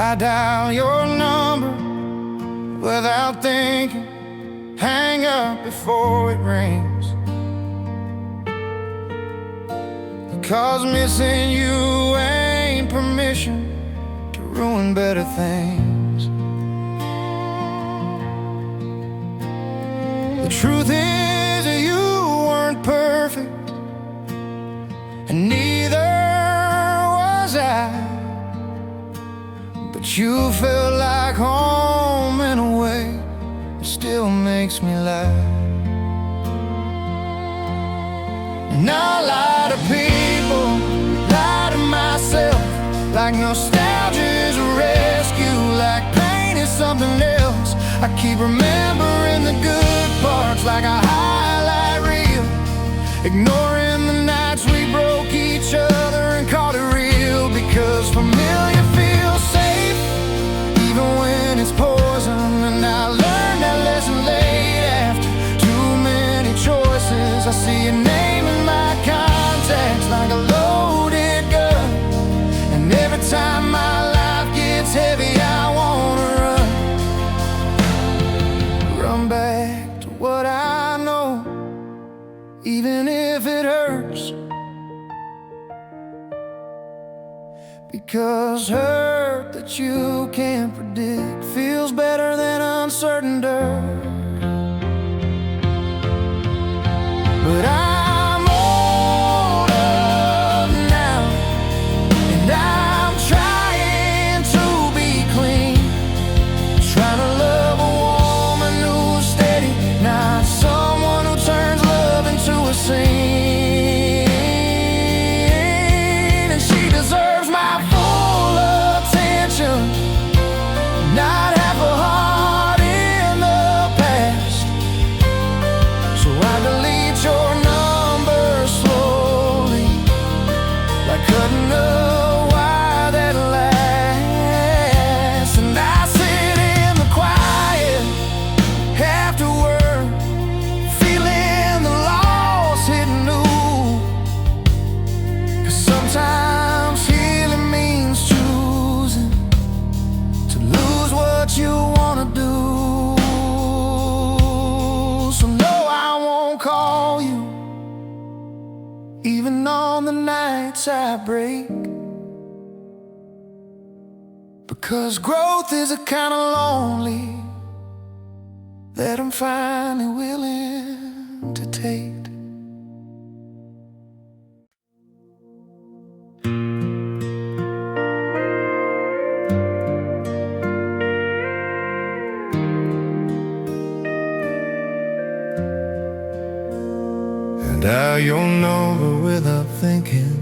I dial your number without thinking, hang up before it rings, because missing you ain't permission to ruin better things. The truth is that you weren't perfect, and neither was I, but you felt like home in a way that still makes me laugh. And I lie to people, lie to myself, like nostalgia is a rescue, like pain is something else. I keep remembering the good parts like a highlight reel, ignoring the nights we broke each other and called it real, because familiar feels safe even when it's poison. And I learned that lesson late after too many choices. I see your name in my contacts like a loaded gun, and every time my life gets heavy I wanna run back to what I know, even if it hurts, because hurt that you can't predict feels better than uncertain dirt. But I'm older now, and I'm trying to be clean, trying to love a woman who's steady, not someone who turns love into a scene. And she deserves my full attention, not half a heart in the past. So I delete your number slowly, like cutting a wire that lasts. And I sit in the quiet afterward, feeling the loss hitting new, 'cause sometimes healing means choosing to lose what you wanna do. So no, I won't call you, even on the nights I break, because growth is a kind of lonely that I'm finally willing to take. And dial your number without thinking,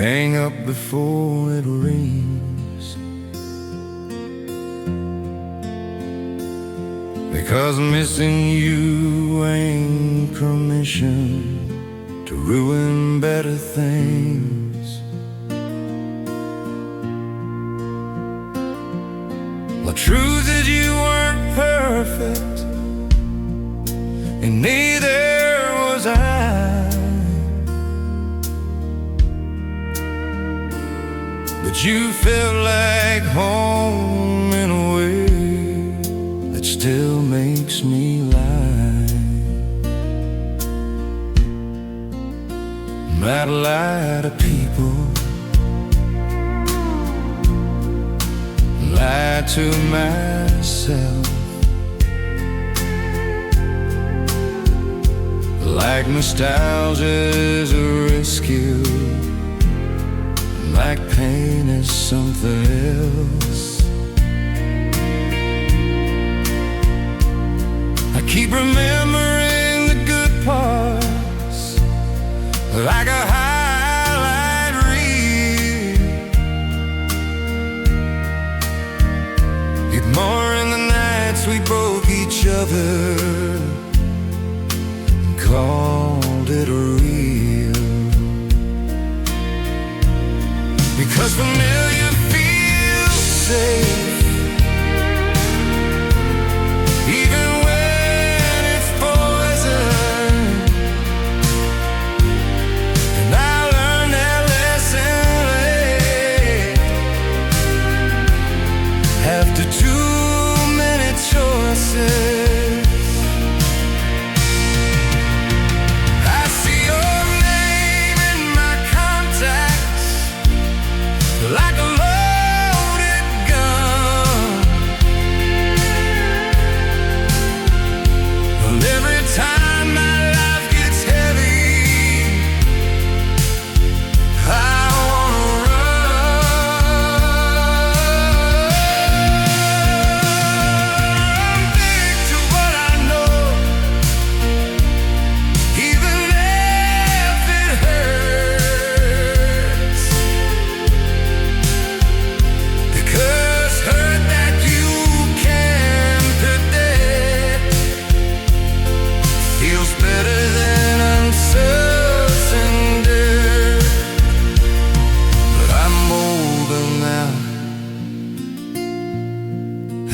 hang up before it rings, because missing you ain't permission to ruin better things. The truth is you weren't perfect, and neither was I, but you felt like home in a way that still makes me lie. Might lie to people, lie to myself, like nostalgia's a rescue, like pain is something else. I keep remembering the good parts like a highlight reel, ignoring the nights we broke each other, called it real, because familiar feels safe even when it's poison. And I learned that lesson late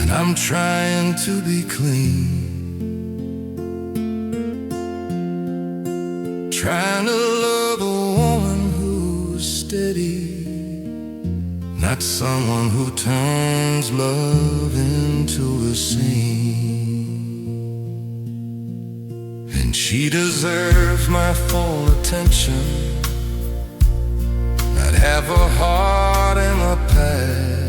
and I'm trying to be clean, trying to love a woman who's steady, not someone who turns love into a scene. And she deserves my full attention, not have a heart in the past.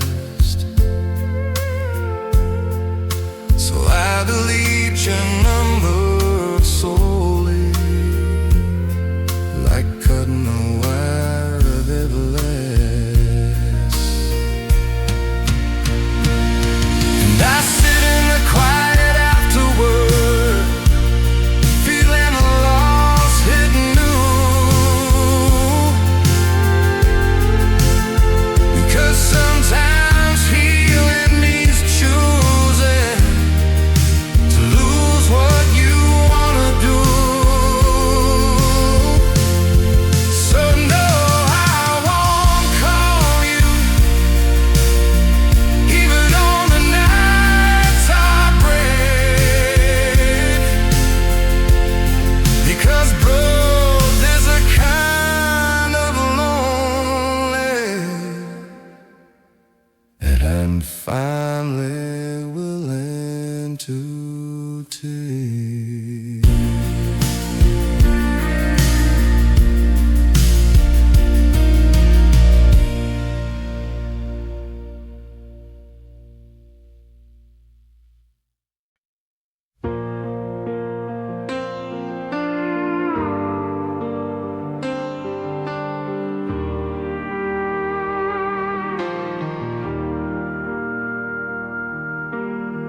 So I delete your number slowly, like cutting a wire of everlast. And I sit in the quiet afterward, feeling a loss hitting new, because sometimes healing means choosing to lose what you wanna do. So no, I won't call you, even on the nights I break, because bro, there's a kind of lonely that I'm finally willing to take.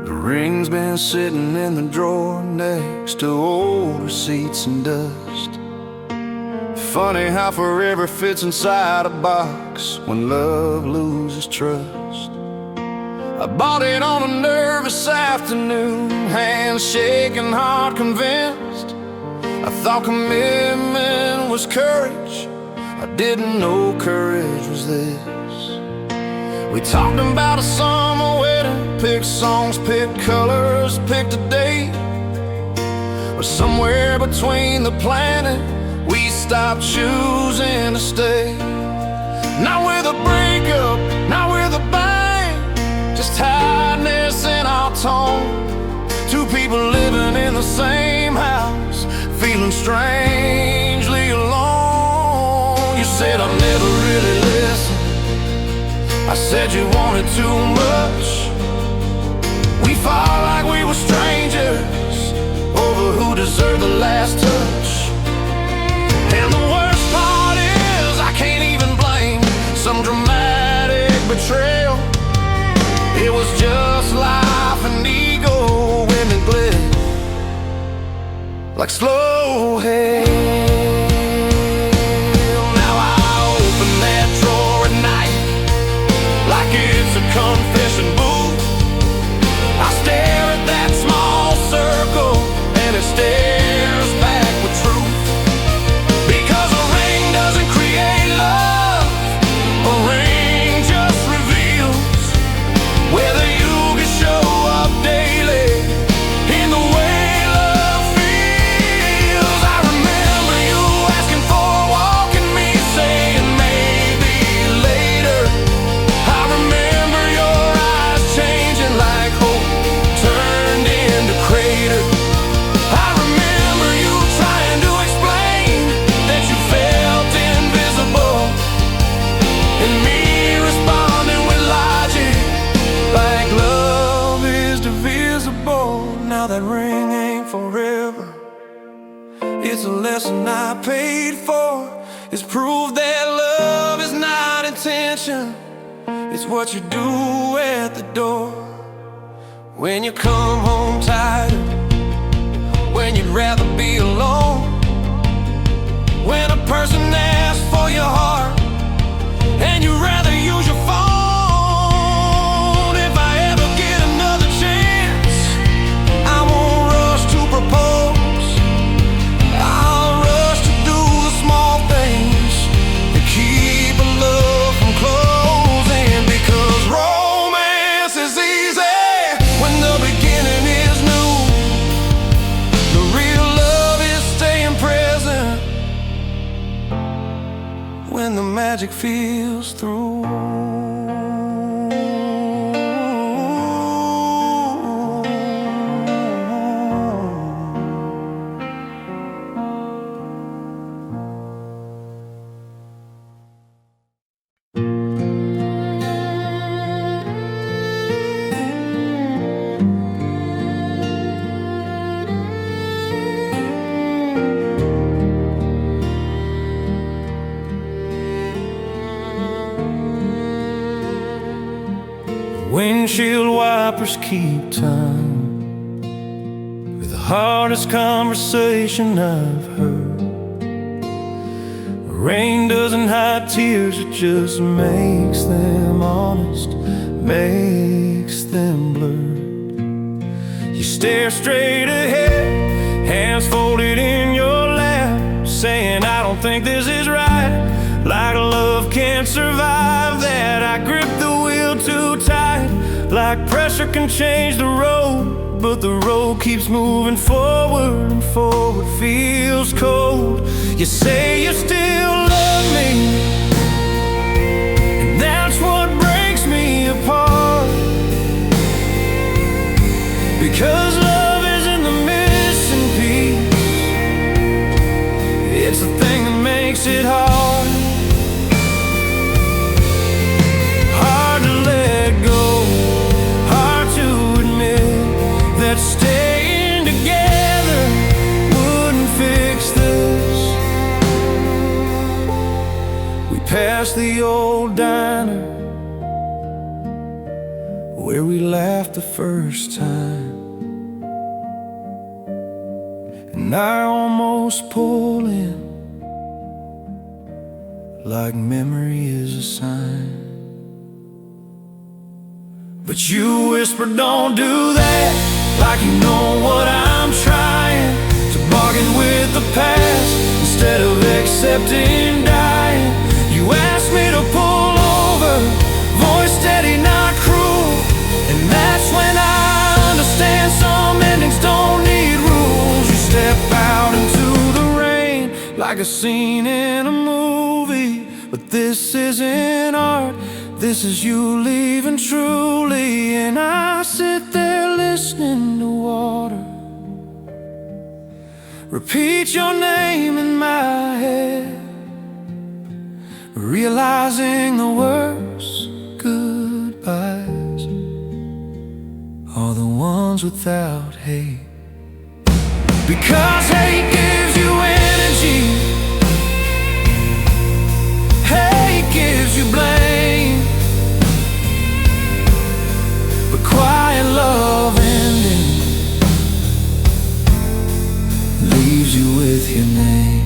The ring's been sitting in the drawer next to old receipts and dust. Funny how forever fits inside a box when love loses trust. I bought it on a nervous afternoon, hands shaking, heart convinced. I thought commitment was courage, I didn't know courage was this. We talked about a summer wedding, picked songs, picked colors, picked a date. But somewhere between the planning, we stopped choosing to stay. Not with a breakup, not with a bang, just tiredness in our tone. Two people living in the same house, feeling strangely alone. You said I've never really listened, I said you wanted too much. We fought like we were strangers over who deserved the last touch. And the worst part is I can't even blame some dramatic betrayal. It was just life and ego when neglect, like slow hail. Now I open that drawer at night like it's a confession booth. I stare at that small circle and it stares back with truth. Because a ring doesn't create love, a ring just reveals whether you can show up daily in the way love feels. I remember you asking for a walk and me saying maybe later. I remember your eyes changing like hope turned into crater. I remember you trying to explain that you felt invisible, and me responding with logic like love is divisible. Now that ring ain't forever, it's a lesson I paid for. It's proof that love is not intention, it's what you do at the door. When you come home tired, when you'd rather be alone, when a person asks for your heart and you'd rather use your phone. If I ever get another chance, I won't rush to propose. I'll rush to do the small things that keep a love from closing. Because romance is easy, feels through. Windshield wipers keep time with the hardest conversation I've heard. Rain doesn't hide tears, it just makes them honest, makes them blurred. You stare straight ahead, hands folded in your lap, saying I don't think this is right. Like love can't survive that. I grip the wheel too tight. Like pressure can change the road, but the road keeps moving forward, and forward feels cold. You say you still love me, and that's what breaks me apart. Because love isn't the missing piece, it's the thing that makes it hard. Staying together wouldn't fix this. We passed the old diner where we laughed the first time, and I almost pull in like memory is a sign. But you whisper, don't do that, like you know what I'm trying to bargain with the past instead of accepting dying. You asked me to pull over, voice steady, not cruel, and that's when I understand some endings don't need rules. You step out into the rain like a scene in a movie, but this isn't art, this is you leaving truly. And I sit there listening to water repeat your name in my head, realizing the worst goodbyes are the ones without hate. Because hate gives you energy, hate gives you blame, but quiet love ending leaves you with your name.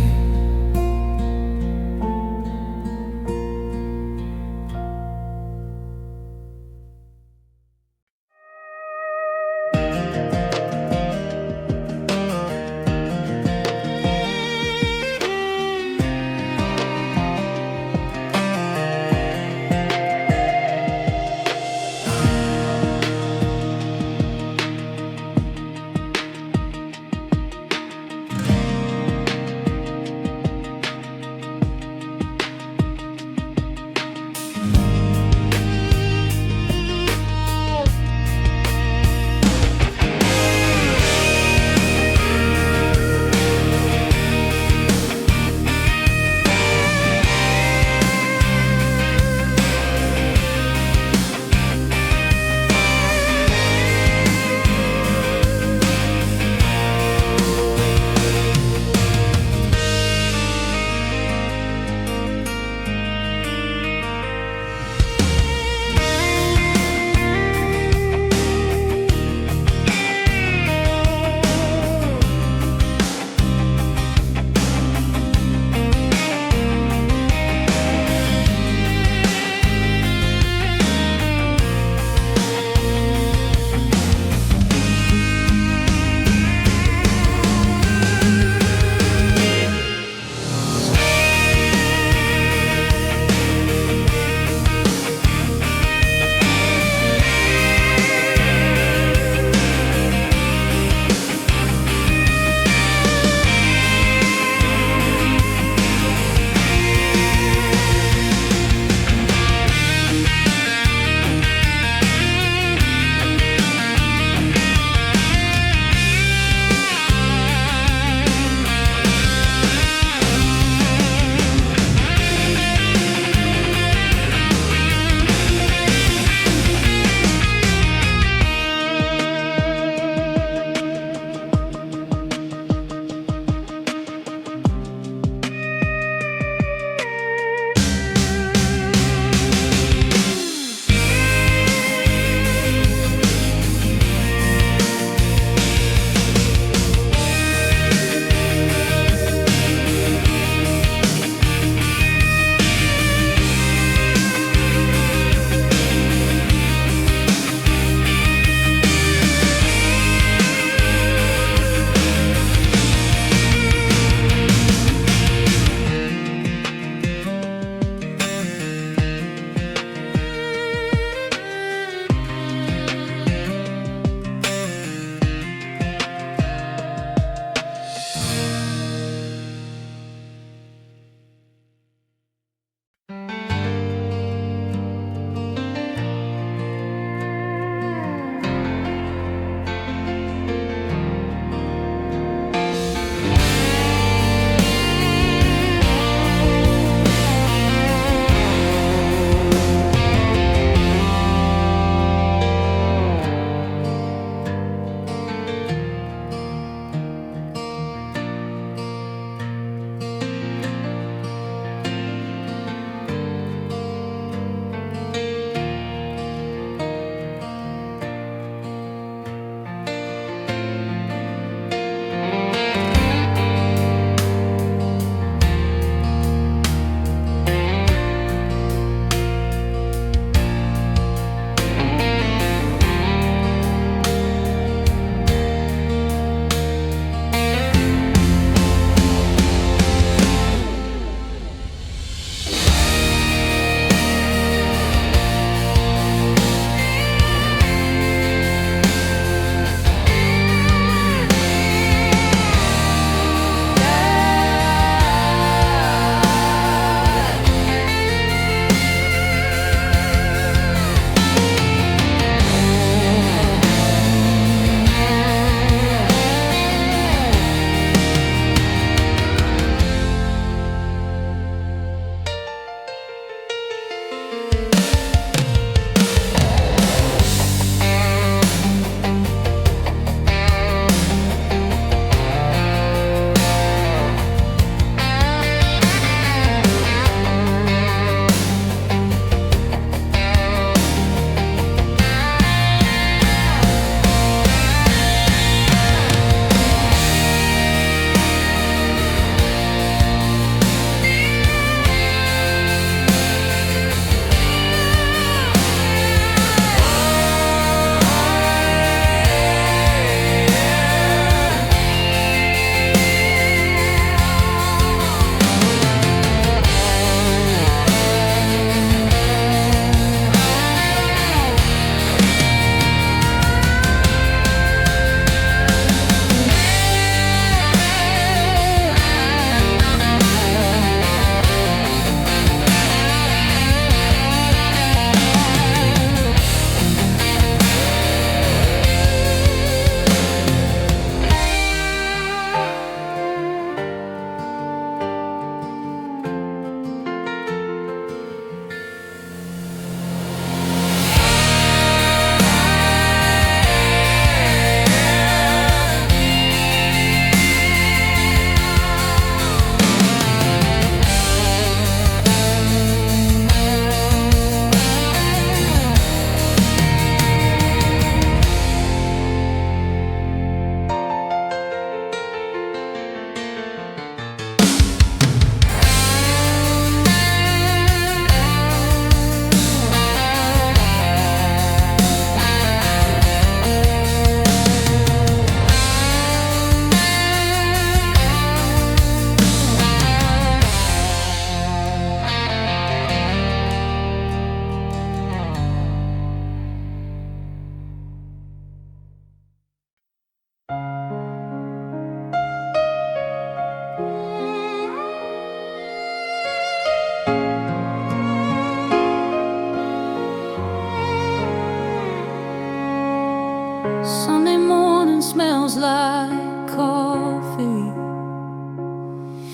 Sunday morning smells like coffee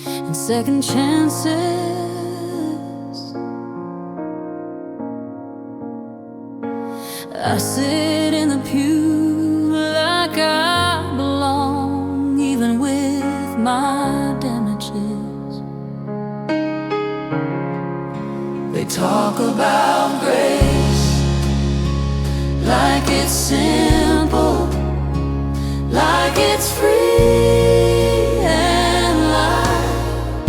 and second chances. I sit in the pew like I belong, even with my damages. They talk about grace like it's simple, like it's free and light.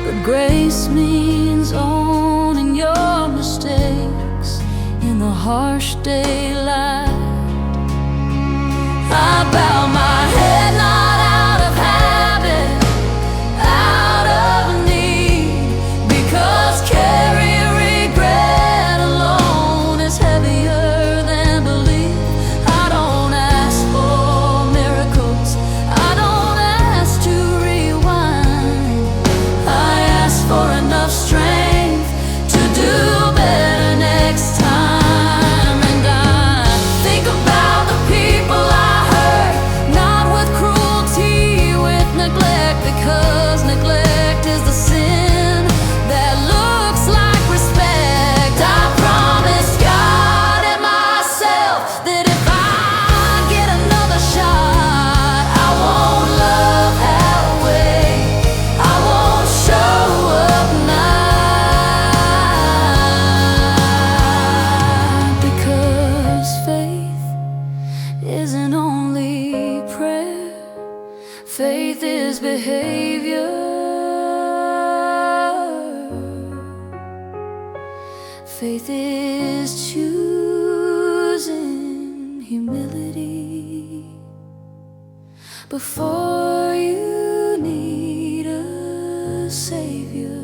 But grace means owning your mistakes in the harsh daylight. I bow my head not out of habit, out of need, because carrying regret alone is heavier than belief. I don't ask for miracles, I don't ask to rewind. I ask for enough strength to do better next time. And I think about the people I hurt, not with cruelty, with neglect, because neglect is the sin that looks like respect. I promised God and myself that if I get another shot, I won't love halfway, I won't show up not because faith isn't only prayer, faith is behavior. Faith is choosing humility before you need a savior.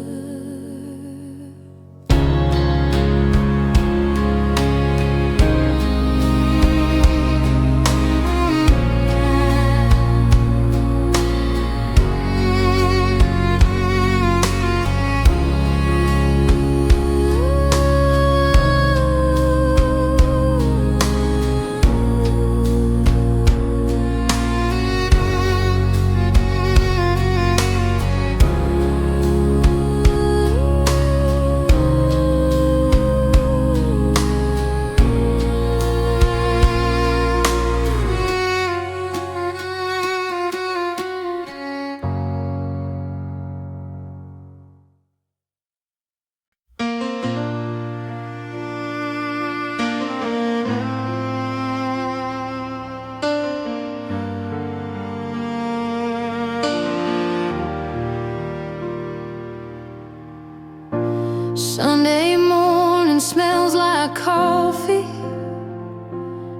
Sunday morning smells like coffee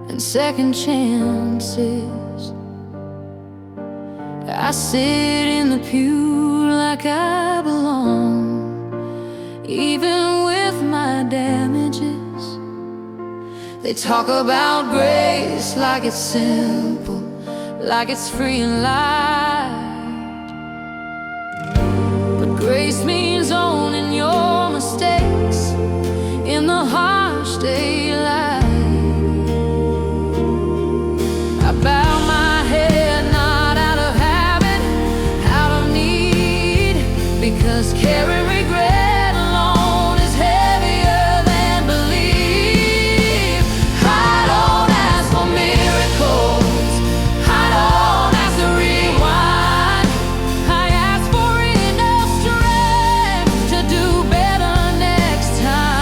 and second chances. I sit in the pew like I belong, even with my damages. They talk about grace like it's simple, like it's free and light. But grace means owning your mistakes in the harsh daylight. I bow my head not out of habit, out of need, because carrying regret alone is heavier than belief. I don't ask for miracles, I don't ask to rewind. I ask for enough strength to do better next time.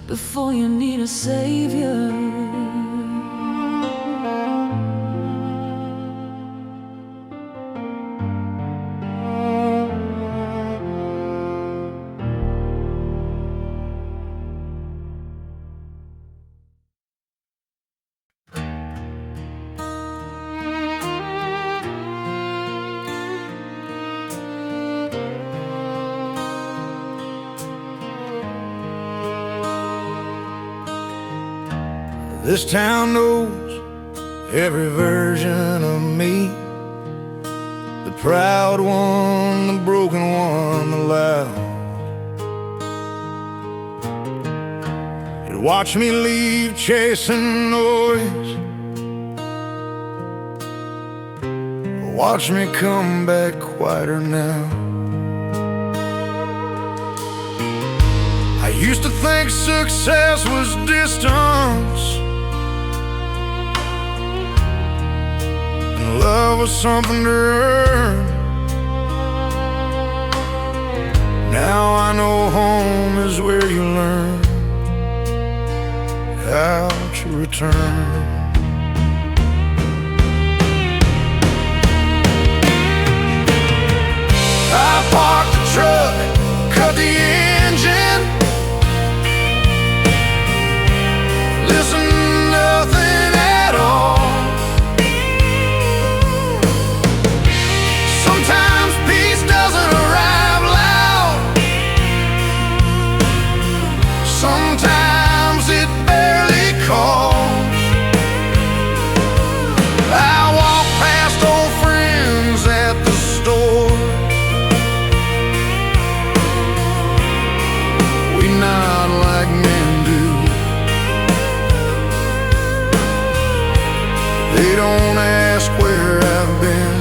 before you need a savior. This town knows every version of me, the proud one, the broken one, the loud. It watched me leave chasing noise, watch me come back quieter now. I used to think success was distance, love was something to earn. Now I know home is where you learn how to return. I parked the truck, cut the engine, listen, nothing at all. Sometimes peace doesn't arrive loud, sometimes it barely calls. I walk past old friends at the store, we nod like men do. They don't ask where I've been,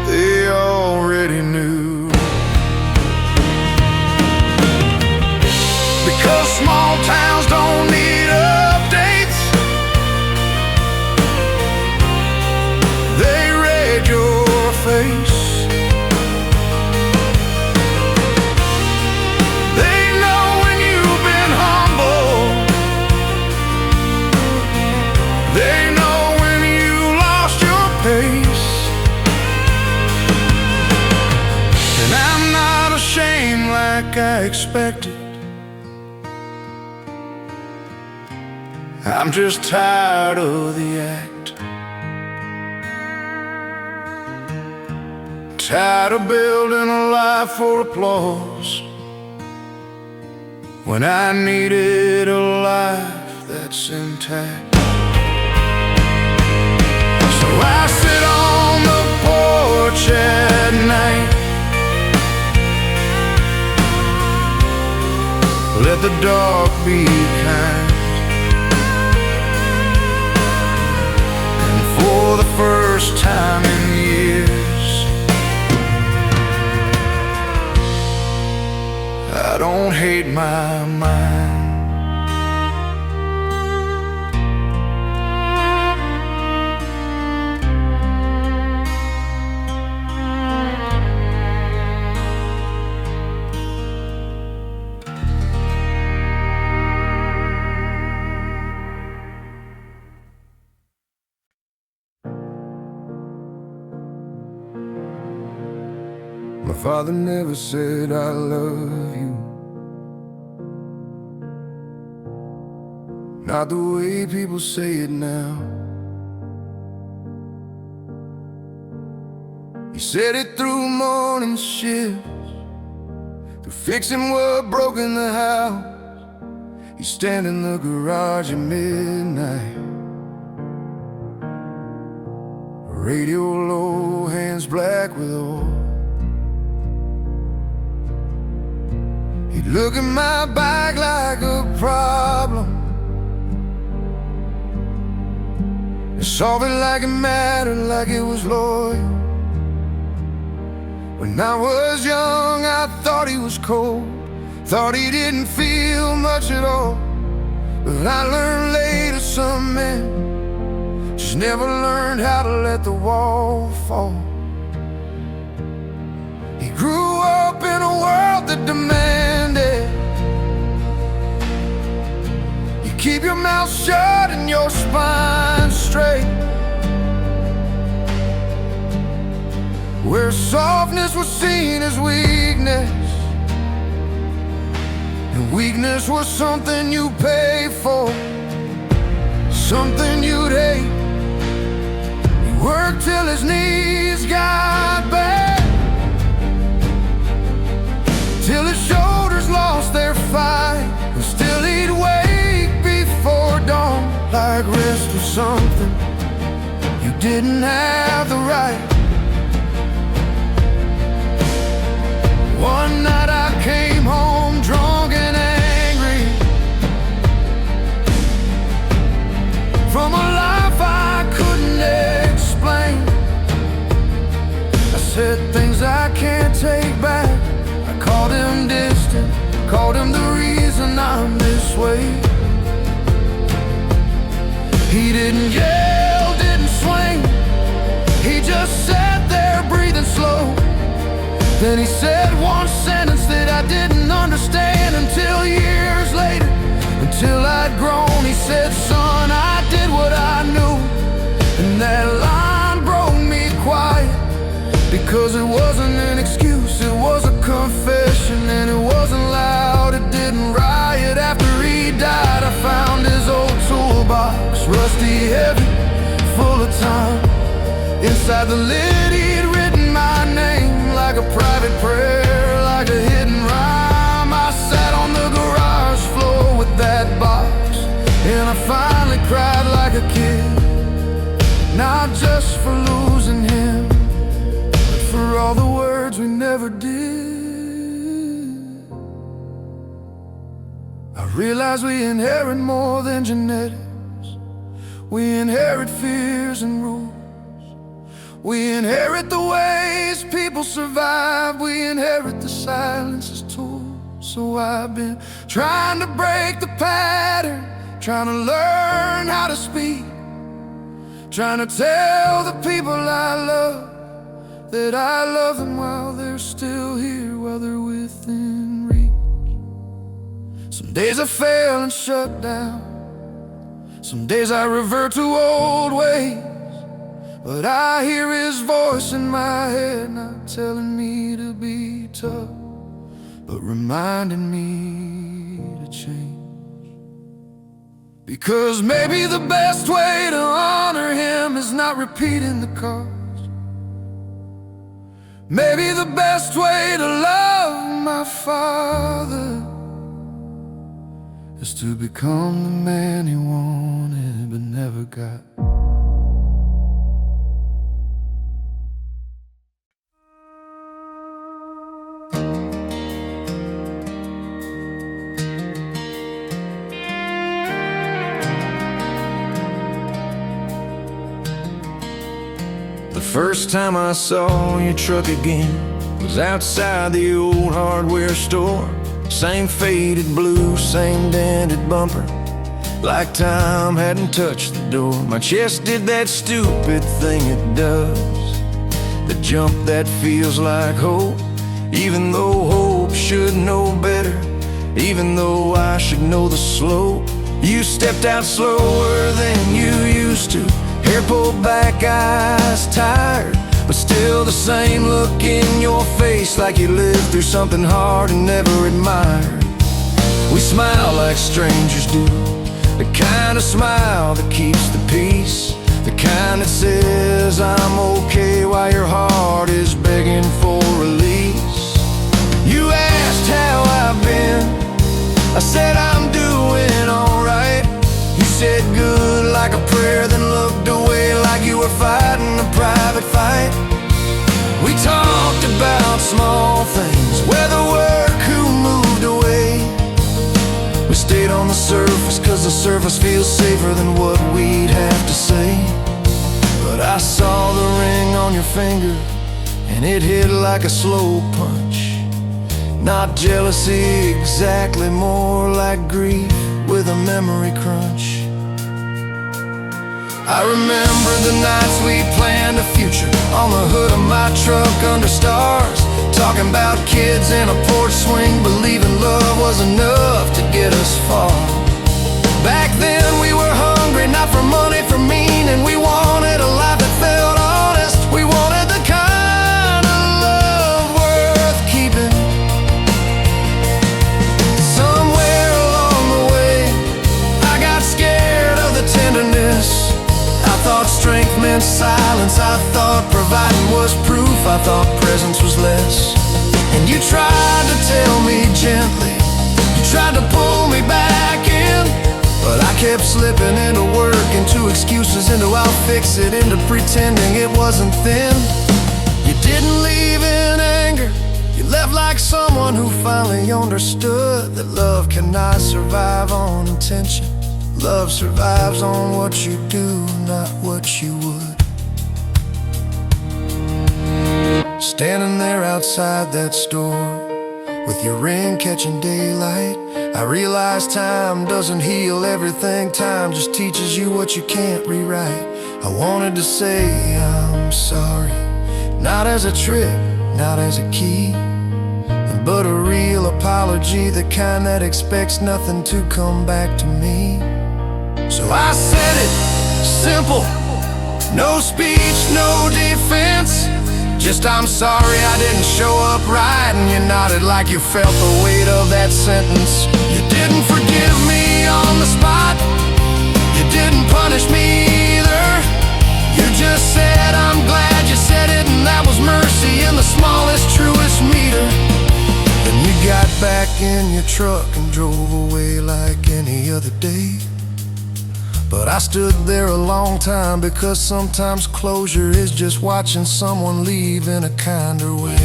they already knew. Because small towns don't need updates, they read your face. They know when you've been humble, they know when you lost your pace. And I'm not ashamed like I expected, I'm just tired of the act, tired of building a life for applause when I needed a life that's intact. So I sit on the porch at night, let the dark be kind. For the first time in years, I don't hate my mind. My father never said I love you, not the way people say it now. He said it through morning shifts, through fixing what broke in the house. He'd stand in the garage at midnight, radio low, hands black with oil. He'd look at my bike like a problem and solve it like it mattered, like it was loyal. When I was young, I thought he was cold, thought he didn't feel much at all. But I learned later some men just never learned how to let the wall fall. He grew up in a world that demanded mouth shut and your spine straight. Where softness was seen as weakness, and weakness was something you pay for, something you'd hate. He worked till his knees got bad, till his shoulders lost their fight, and still he'd wake before dawn, like rest was something you didn't have the right. One night I came home drunk and angry from a life I couldn't explain. I said things I can't take back. I called him distant, called him the reason I'm this way. He didn't yell, didn't swing, he just sat there breathing slow. Then he said one sentence that I didn't understand until years later, until I'd grown. He said, son, I did what I knew. And that line broke me quiet, because it wasn't an excuse, it was a confession. And it wasn't loud, it didn't riot. After he died, I found his old toolbox, rusty, heavy, full of time. Inside the lid he'd written my name, like a private prayer, like a hidden rhyme. I sat on the garage floor with that box, and I finally cried like a kid. Not just for losing him, but for all the words we never did. I realize we inherit more than genetics. We inherit fears and rules. We inherit the ways people survive. We inherit the silence as tools. So I've been trying to break the pattern, trying to learn how to speak, trying to tell the people I love that I love them while they're still here, while they're within reach. Some days I fail and shut down, some days I revert to old ways, but I hear his voice in my head, not telling me to be tough, but reminding me to change. Because maybe the best way to honor him is not repeating the cards. Maybe the best way to love my father is to become the man he wanted but never got. The first time I saw your truck again was outside the old hardware store. Same faded blue, same dented bumper, like time hadn't touched the door. My chest did that stupid thing it does, the jump that feels like hope, even though hope should know better, even though I should know the slope. You stepped out slower than you used to, hair pulled back, eyes tired, but still the same look in your face, like you lived through something hard and never admired. We smile like strangers do, the kind of smile that keeps the peace, the kind that says I'm okay while your heart is begging for release. You asked how I've been, I said I'm doing alright. You said good like a prayer, then looked away like you were fighting a private fight. We talked about small things, weather, work, who moved away. We stayed on the surface, cause the surface feels safer than what we'd have to say. But I saw the ring on your finger, and it hit like a slow punch. Not jealousy exactly, more like grief with a memory crunch. I remember the nights we planned a future, on the hood of my truck under stars, talking about kids in a porch swing, believing love was enough to get us far. Back then we enough, I thought presence was less. And you tried to tell me gently, you tried to pull me back in, but I kept slipping into work, into excuses, into I'll fix it, into pretending it wasn't then. You didn't leave in anger, you left like someone who finally understood that love cannot survive on intention. Love survives on what you do, not what you would. Standing there outside that store, with your ring catching daylight, I realized time doesn't heal everything. Time just teaches you what you can't rewrite. I wanted to say I'm sorry, not as a trick, not as a key, but a real apology, the kind that expects nothing to come back to me. So I said it, simple, no speech, no defense, just I'm sorry I didn't show up right. And you nodded like you felt the weight of that sentence. You didn't forgive me on the spot, you didn't punish me either. You just said I'm glad you said it, and that was mercy in the smallest, truest meter. Then you got back in your truck and drove away like any other day. But I stood there a long time, because sometimes closure is just watching someone leave in a kinder way.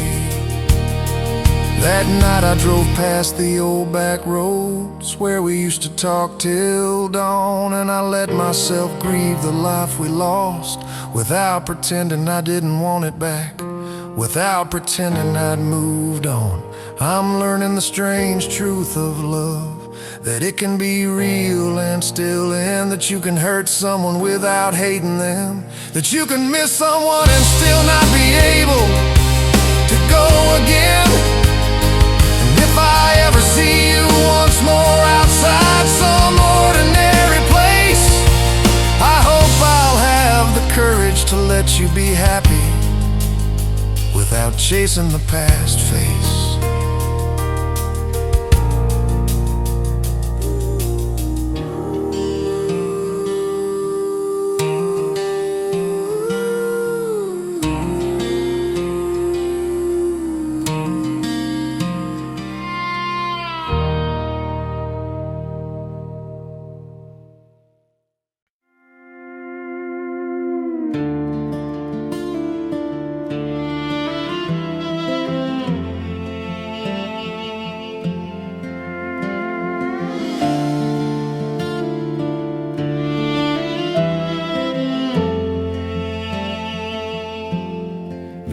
That night I drove past the old back roads where we used to talk till dawn, and I let myself grieve the life we lost, without pretending I didn't want it back, without pretending I'd moved on. I'm learning the strange truth of love, that it can be real and still end, that you can hurt someone without hating them, that you can miss someone and still not be able to go again. And if I ever see you once more outside some ordinary place, I hope I'll have the courage to let you be happy without chasing the past face.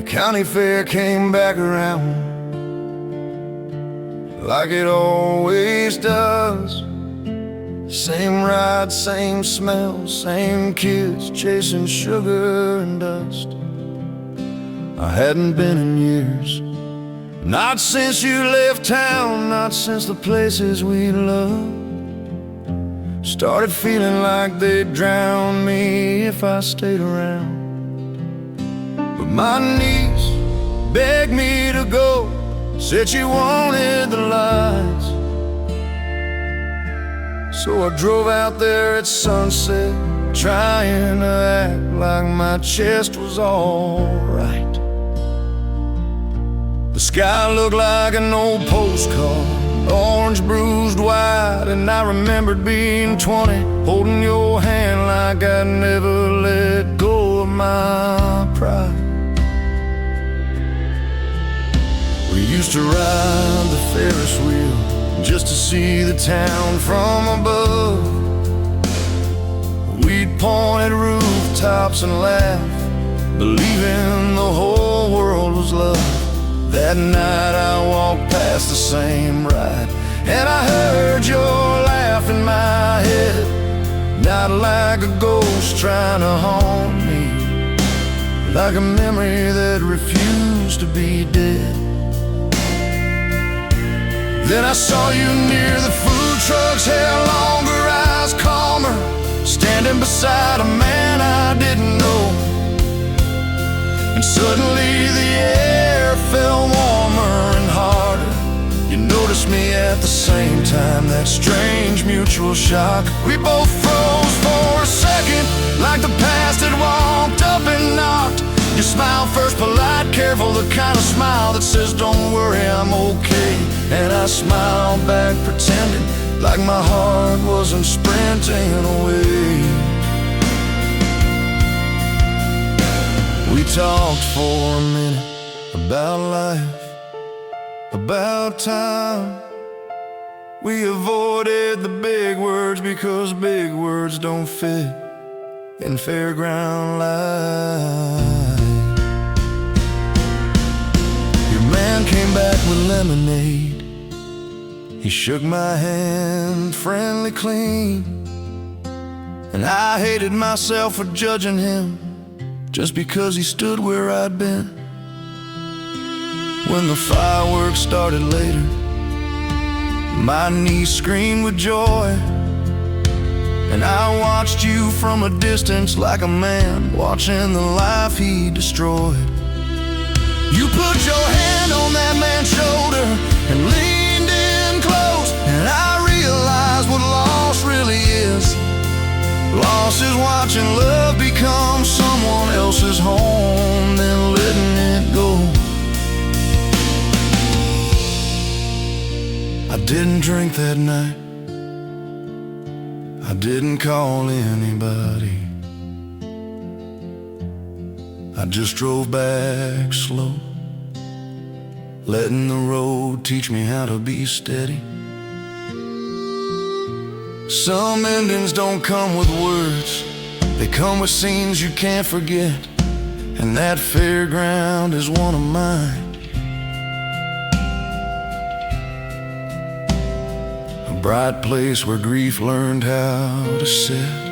County fair came back around, like it always does. Same ride, same smell, same kids chasing sugar and dust. I hadn't been in years, not since you left town, not since the places we loved started feeling like they'd drown me if I stayed around. My niece begged me to go, said she wanted the lights. So I drove out there at sunset, trying to act like my chest was alright. The sky looked like an old postcard, orange bruised white, and I remembered being 20, holding your hand like I'd never let go of my pride. We used to ride the Ferris wheel just to see the town from above. We'd point at rooftops and laugh, believing the whole world was love. That night I walked past the same ride, and I heard your laugh in my head, not like a ghost trying to haunt me, like a memory that refused to be dead. Then I saw you near the food trucks, hair longer, eyes calmer, standing beside a man I didn't know. And suddenly the air felt warmer and harder. You noticed me at the same time, that strange mutual shock. We both froze for a second, like the past had walked up and knocked. You You smile first, polite, careful, the kind of smile that says don't worry, I'm okay. And I smiled back, pretending like my heart wasn't sprinting away. We talked for a minute about life, about time. We avoided the big words because big words don't fit in fairground life. Your man came back with lemonade. He shook my hand, friendly, clean. And I hated myself for judging him just because he stood where I'd been. When the fireworks started later, my knees screamed with joy, and I watched you from a distance like a man watching the life he destroyed. You put your hand on that man's shoulder and leaned in close, and I realized what loss really is. Loss is watching love become someone else's home, then letting it go. I didn't drink that night, I didn't call anybody. I just drove back slow, letting the road teach me how to be steady. Some endings don't come with words, they come with scenes you can't forget, and that fairground is one of mine. A bright place where grief learned how to sit.